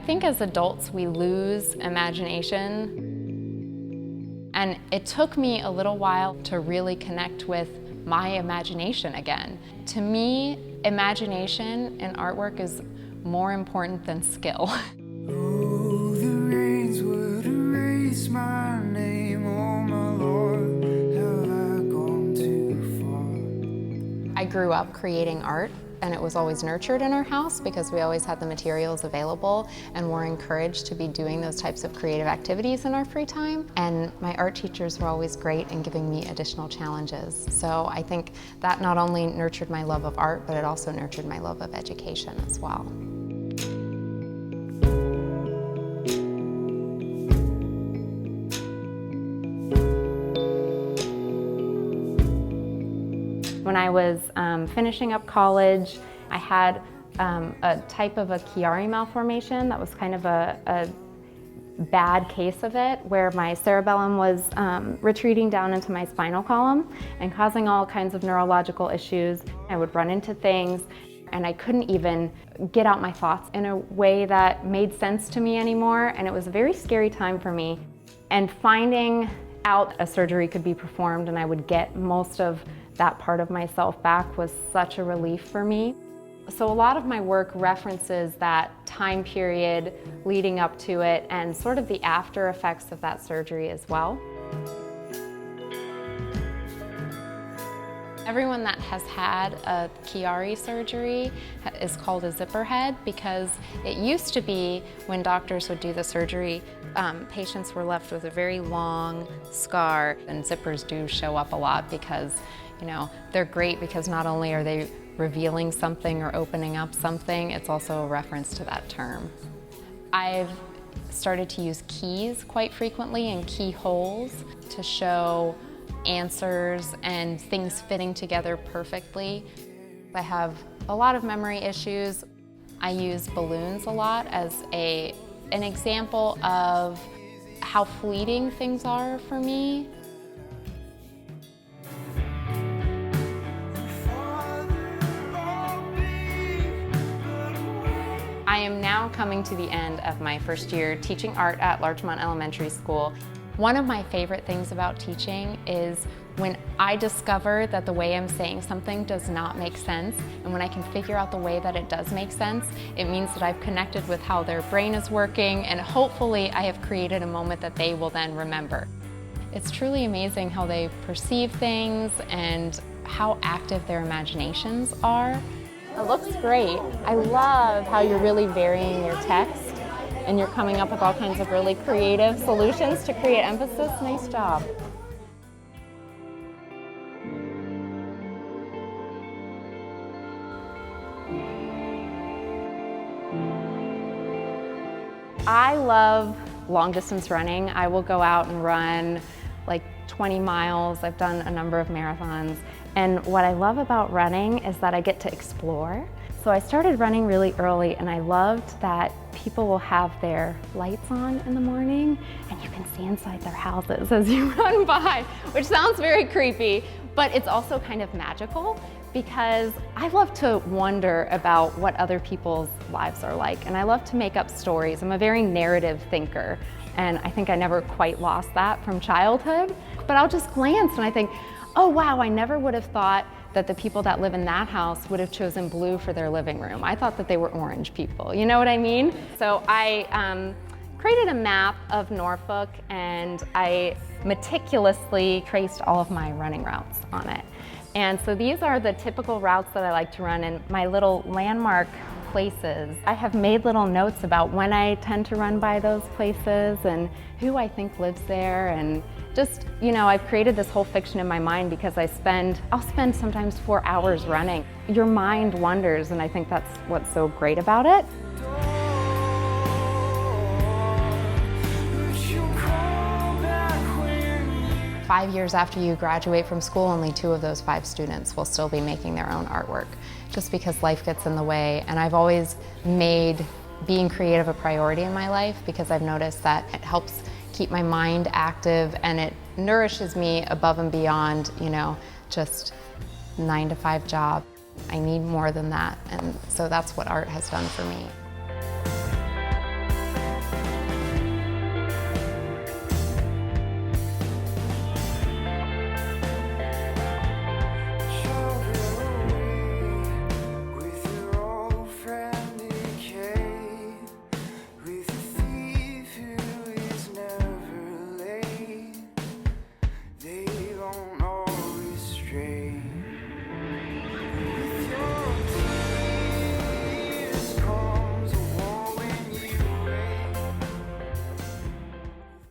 think as adults we lose imagination, and it took me a little while to really connect with my imagination again. To me, imagination in artwork is more important than skill. Oh, the rains would erase my name, oh my Lord, have I gone too far? I grew up creating art, and it was always nurtured in our house because we always had the materials available and were encouraged to be doing those types of creative activities in our free time. And my art teachers were always great in giving me additional challenges. So I think that not only nurtured my love of art, but it also nurtured my love of education as well. When I was finishing up college, I had a type of a Chiari malformation that was kind of a bad case of it, where my cerebellum was retreating down into my spinal column and causing all kinds of neurological issues. I would run into things and I couldn't even get out my thoughts in a way that made sense to me anymore, and it was a very scary time for me. And finding out a surgery could be performed and I would get most of that part of myself back was such a relief for me. So a lot of my work references that time period leading up to it and sort of the after effects of that surgery as well. Everyone that has had a Chiari surgery is called a zipper head, because it used to be when doctors would do the surgery, patients were left with a very long scar, and zippers do show up a lot because, you know, they're great because not only are they revealing something or opening up something, it's also a reference to that term. I've started to use keys quite frequently and keyholes to show answers and things fitting together perfectly. I have a lot of memory issues. I use balloons a lot as an example of how fleeting things are for me. I am now coming to the end of my first year teaching art at Larchmont Elementary School. One of my favorite things about teaching is when I discover that the way I'm saying something does not make sense, and when I can figure out the way that it does make sense, it means that I've connected with how their brain is working, and hopefully I have created a moment that they will then remember. It's truly amazing how they perceive things and how active their imaginations are. It looks great. I love how you're really varying your text and you're coming up with all kinds of really creative solutions to create emphasis. Nice job. I love long distance running. I will go out and run like 20 miles. I've done a number of marathons. And what I love about running is that I get to explore. So I started running really early, and I loved that people will have their lights on in the morning and you can see inside their houses as you run by, which sounds very creepy, but it's also kind of magical because I love to wonder about what other people's lives are like, and I love to make up stories. I'm a very narrative thinker, and I think I never quite lost that from childhood, but I'll just glance and I think, oh wow, I never would have thought that the people that live in that house would have chosen blue for their living room. I thought that they were orange people, you know what I mean? So I created a map of Norfolk and I meticulously traced all of my running routes on it. And so these are the typical routes that I like to run in my little landmark places. I have made little notes about when I tend to run by those places and who I think lives there, and just, you know, I've created this whole fiction in my mind because I'll spend sometimes 4 hours running. Your mind wanders, and I think that's what's so great about it. Five years after you graduate from school, only 2 of those 5 students will still be making their own artwork, just because life gets in the way. And I've always made being creative a priority in my life because I've noticed that it helps keep my mind active and it nourishes me above and beyond, you know, just 9-to-5 job. I need more than that, and so that's what art has done for me.